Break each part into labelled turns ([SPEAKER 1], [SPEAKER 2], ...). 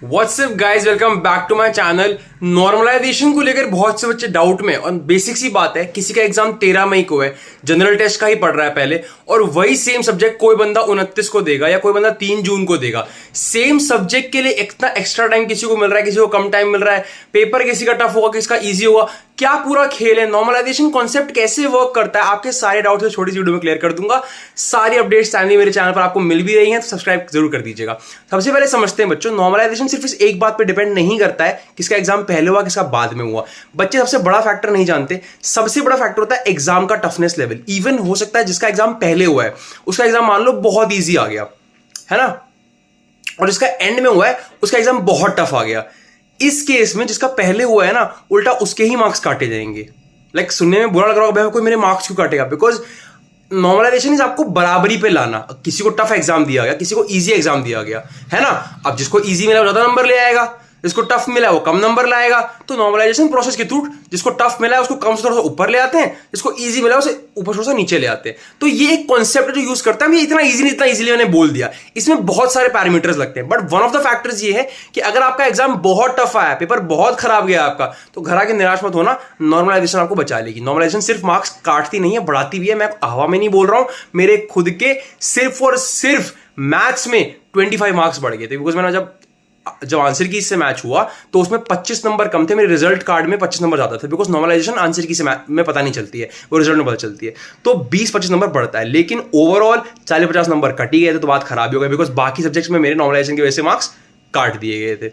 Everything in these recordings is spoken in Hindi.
[SPEAKER 1] WhatsApp guys, welcome back to my channel. Normalisation को लेकर बहुत से बच्चे डाउट में, और बेसिक सी बात है, किसी का एग्जाम 13 मई को है, जनरल टेस्ट का ही पढ़ रहा है पहले, और वही सेम सब्जेक्ट कोई बंदा 29 को देगा या कोई बंदा 3 जून को देगा। सेम सब्जेक्ट के लिए इतना एक्स्ट्रा टाइम किसी को मिल रहा है, किसी को कम टाइम मिल रहा है, पेपर किसी का टफ होगा, किसी का ईजी होगा। क्या पूरा खेल है? नॉर्मलाइजेशन कॉन्सेप्ट कैसे वर्क करता है, आपके सारे डाउट्स को छोटी सी वीडियो में क्लियर कर दूंगा। सारी अपडेट्स टाइमली मेरे चैनल पर आपको मिल भी रही हैं, तो सब्सक्राइब जरूर कर दीजिएगा। सबसे पहले समझते हैं बच्चों, नॉर्मलाइजेशन सिर्फ इस एक बात पे डिपेंड नहीं करता है किसका एग्जाम पहले हुआ किसका बाद में हुआ। बच्चे सबसे बड़ा फैक्टर नहीं जानते। सबसे बड़ा फैक्टर होता है एग्जाम का टफनेस लेवल। इवन हो सकता है जिसका एग्जाम पहले हुआ है उसका एग्जाम मान लो बहुत ईजी आ गया है ना, और जिसका एंड में हुआ है उसका एग्जाम बहुत टफ आ गया। इस केस में जिसका पहले हुआ है ना, उल्टा उसके ही मार्क्स काटे जाएंगे। लाइक सुनने में बुरा लग रहा होगा, भाई कोई मेरे मार्क्स क्यों काटेगा? बिकॉज नॉर्मलाइजेशन इज आपको बराबरी पे लाना। किसी को टफ एग्जाम दिया गया, किसी को इजी एग्जाम दिया गया, है ना। अब जिसको इजी मिला वो ज्यादा नंबर ले आएगा, जिसको टफ मिला वो कम नंबर लाएगा। तो नॉर्मलाइजेशन प्रोसेस के थ्रू जिसको टफ मिला है उसको कम से थोड़ा सा ऊपर ले आते हैं, जिसको इजी मिला है उसे ऊपर थोड़ा सा नीचे ले आते हैं। तो ये एक कॉन्सेप्ट जो यूज करता है, ये इतना इजी नहीं, इतना इजीली मैंने बोल दिया। इसमें बहुत सारे पैरामीटर्स लगते हैं, but one of the factors ये है कि अगर आपका एग्जाम बहुत टफ आया, पेपर बहुत खराब गया आपका, तो घर आके निराश मत होना, नॉर्मलाइजेशन आपको बचा लेगी। नॉर्मलाइजेशन सिर्फ मार्क्स काटती नहीं है, बढ़ाती भी है। मैं हवा में नहीं बोल रहा हूं, मेरे खुद के सिर्फ और सिर्फ मैथ्स में 25 मार्क्स बढ़ गए थे। बिकॉज मैंने जब आंसर की से मैच हुआ तो उसमें 25 नंबर कम थे, मेरे रिजल्ट कार्ड में 25 नंबर ज्यादा थे। बिकॉज नॉर्मलाइजेशन आंसर की से में पता नहीं चलती है, वो रिजल्ट में पता चलती है। तो 20-25 नंबर बढ़ता है, लेकिन ओवरऑल 40-50 नंबर कट ही गए थे, तो बात खराब ही हो गई। बिकॉज बाकी सब्जेक्ट्स में मेरे नॉर्मलाइजेशन की वजह से मार्क्स काट दिए गए थे।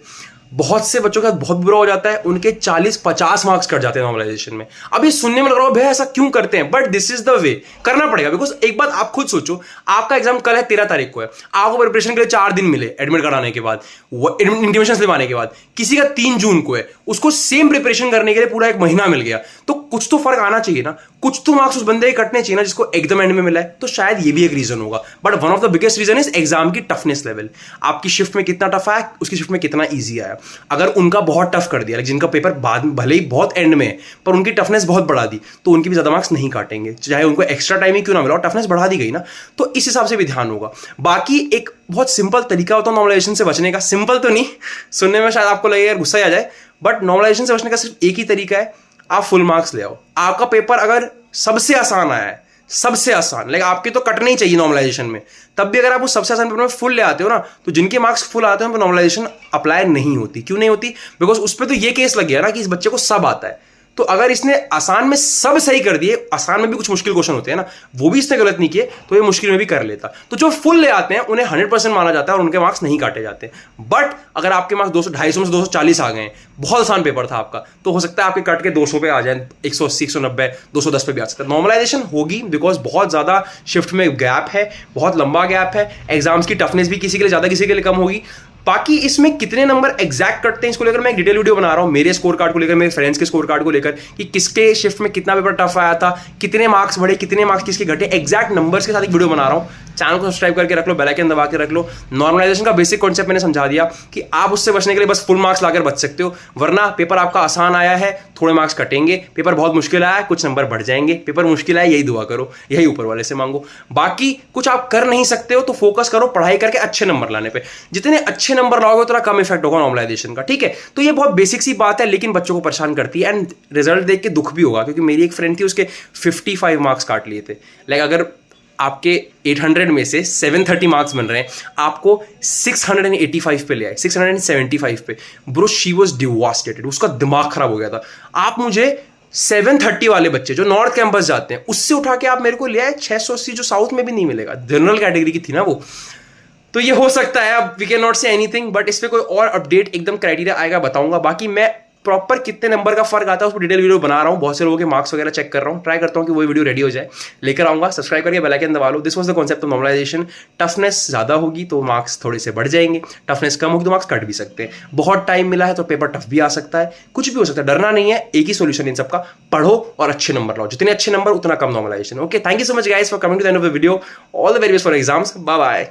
[SPEAKER 1] बहुत से बच्चों के साथ बहुत बुरा हो जाता है, उनके 40-50 मार्क्स कट जाते हैं नॉर्मलाइजेशन में। अब ये सुनने में लग रहा है भाई ऐसा क्यों करते हैं, but this is the way, करना पड़ेगा। बिकॉज एक बात आप खुद सोचो, आपका एग्जाम कल है 13 तारीख को है, आपको प्रिपरेशन के लिए 4 दिन मिले एडमिट कराने के बाद, इंटीमेशन स्लिप आने के बाद। किसी का 3 जून को है, उसको सेम प्रिपरेशन करने के लिए पूरा 1 महीना मिल गया। तो कुछ तो फर्क आना चाहिए ना, कुछ तो मार्क्स उस बंदे के कटने चाहिए ना जिसको एकदम एंड में मिला है। तो शायद ये भी एक रीजन होगा, but one of the biggest reason is exam की टफनेस लेवल। आपकी शिफ्ट में कितना टफ आया, उसकी शिफ्ट में कितना ईजी आया। अगर उनका बहुत टफ कर दिया, जिनका पेपर बाद भले ही बहुत एंड में है पर उनकी टफनेस बहुत बढ़ा दी, तो उनकी भी ज्यादा मार्क्स नहीं काटेंगे, चाहे उनको एक्स्ट्रा टाइम ही क्यों ना मिला, और टफनेस बढ़ा दी गई ना। तो इस हिसाब से भी ध्यान होगा। बाकी एक बहुत सिंपल तरीका होता है नॉर्मलाइजेशन से बचने का। सिंपल तो नहीं, सुनने में शायद आपको लगेगा गुस्सा ही आ जाए, बट नॉर्मलाइजेशन से बचने का सिर्फ एक ही तरीका है, आप फुल मार्क्स ले आओ। आपका पेपर अगर सबसे आसान आया है, सबसे आसान, लेकिन आपके तो कटने ही चाहिए नॉर्मलाइजेशन में, तब भी अगर आप उस सबसे आसान पेपर में फुल ले आते हो ना, तो जिनके मार्क्स फुल आते हैं उन पर नॉर्मलाइजेशन अप्लाई नहीं होती। क्यों नहीं होती? बिकॉज उस पर तो ये केस लग गया ना कि इस बच्चे को सब आता है। तो अगर इसने आसान में सब सही कर दिए, आसान में भी कुछ मुश्किल क्वेश्चन होते हैं ना, वो भी इसने गलत नहीं किए, तो ये मुश्किल में भी कर लेता। तो जो फुल ले आते हैं उन्हें 100% माना जाता है और उनके मार्क्स नहीं काटे जाते। बट अगर आपके मार्क्स 250 में से 240 आ गए, बहुत आसान पेपर था आपका, तो हो सकता है आपके कट के 200 पे आ जाए, 180, 190, 210 पे भी आ सकता है। नॉर्मलाइजेशन होगी बिकॉज बहुत ज्यादा शिफ्ट में गैप है, बहुत लंबा गैप है। एग्जाम्स की टफनेस भी किसी के लिए ज्यादा, किसी के लिए कम होगी। बाकी इसमें कितने नंबर एग्जैक्ट कटते हैं, इसको लेकर मैं एक डिटेल वीडियो बना रहा हूं, मेरे स्कोर कार्ड को लेकर, मेरे फ्रेंड्स के स्कोर कार्ड को लेकर, कि किसके शिफ्ट में कितना पेपर टफ आया था, कितने मार्क्स बढ़े, कितने मार्क्स किसके घटे, एग्जैक्ट नंबर्स के साथ एक वीडियो बना रहा हूं। चैनल को सब्सक्राइब करके रख लो, बेल आइकन दबा के रख लो। नॉर्मलाइजेशन का बेसिक कॉन्सेप्ट मैंने समझा दिया कि आप उससे बचने के लिए बस फुल मार्क्स लाकर बच सकते हो, वरना पेपर आपका आसान आया है, थोड़े मार्क्स कटेंगे। पेपर बहुत मुश्किल आया है, कुछ नंबर बढ़ जाएंगे। पेपर मुश्किल आया, यही दुआ करो, यही ऊपर वाले से मांगो। बाकी कुछ आप कर नहीं सकते हो तो फोकस करो पढ़ाई करके अच्छे नंबर लाने पे। जितने अच्छे नंबर लाओगे उतना कम इफेक्ट होगा नॉर्मलाइजेशन का, ठीक है। तो ये बहुत बेसिक सी बात है, लेकिन बच्चों को परेशान करती है, एंड रिजल्ट देख के दुख भी होगा। क्योंकि मेरी एक फ्रेंड थी, उसके 55 मार्क्स काट लिए थे। लाइक अगर आपके 800 में से 730 मार्क्स बन रहे हैं, आपको 685 पे ले आए, 675 पे। ब्रो शी वाज डिवास्टेटेड, उसका दिमाग खराब हो गया था। आप मुझे 730 वाले बच्चे जो नॉर्थ कैंपस जाते हैं उससे उठा के आप मेरे को ले आए 680, जो साउथ में भी नहीं मिलेगा। जनरल कैटेगरी की थी ना वो। तो ये हो सकता है, अब we can not say anything, but इस पे कोई और अपडेट एकदम क्राइटेरिया आएगा बताऊंगा। बाकी मैं प्रॉपर कितने नंबर का फर्क आता है उस पर डिटेल वीडियो बना रहा हूँ, बहुत से लोगों के मार्क्स वगैरह चेक कर रहा हूँ, ट्राई करता हूँ कि वो वीडियो रेडी हो जाए, लेकर आऊंगा। सब्सक्राइब करके बेल आइकन दबा लो। This was the concept of normalisation. Toughness ज्यादा होगी तो मार्क्स थोड़े से बढ़ जाएंगे, टफनेस कम होगी तो मार्क्स कट भी सकते हैं। बहुत टाइम मिला है तो पेपर टफ भी आ सकता है, कुछ भी हो सकता है, डरना नहीं है। एक ही सोल्यूशन इन सबका, पढ़ो और अच्छे नंबर लाओ। जितने अच्छे नंबर उतना कम normalisation. Okay, thank you so much guys for coming to the end of the video. All the very best for exams. Bye bye.